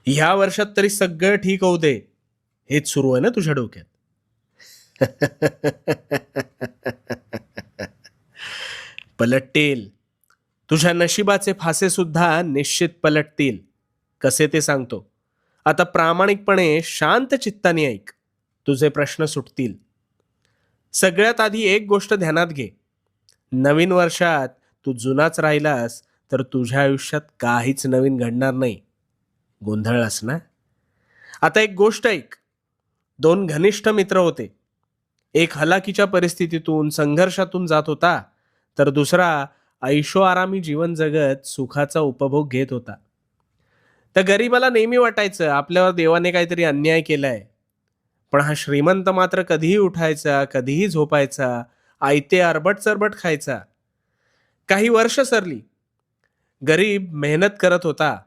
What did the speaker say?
ह्या वर्षात तरी सगळं ठीक होऊ दे, हेच सुरू आहे ना तुझ्या डोक्यात. पलटतील. तुझ्या नशिबाचे फासे सुद्धा निश्चित पलटतील. कसे ते सांगतो. आता प्रामाणिकपणे शांत चित्ताने ऐक. तुझे प्रश्न सुटतील. सगळ्यात आधी एक गोष्ट ध्यानात घे. नवीन वर्षात तू जुनाच राहिलास तर तुझ्या आयुष्यात काहीच नवीन घडणार नाही. गोंधळलास ना? आता एक गोष्ट ऐक. दोन घनिष्ठ मित्र होते. एक हलाखीच्या परिस्थितीतून संघर्षातून जात होता, तर दुसरा ऐशोआरामी जीवन जगत सुखाचा उपभोग घेत होता. त्या गरीबाला नेहमी वाटायचं आपल्यावर देवाने काहीतरी अन्याय केलाय. पण हा श्रीमंत मात्र कधीही उठायचा, कधीही झोपायचा, आयते अरबट चरबट खायचा. काही वर्ष सरली. गरीब मेहनत करत होता,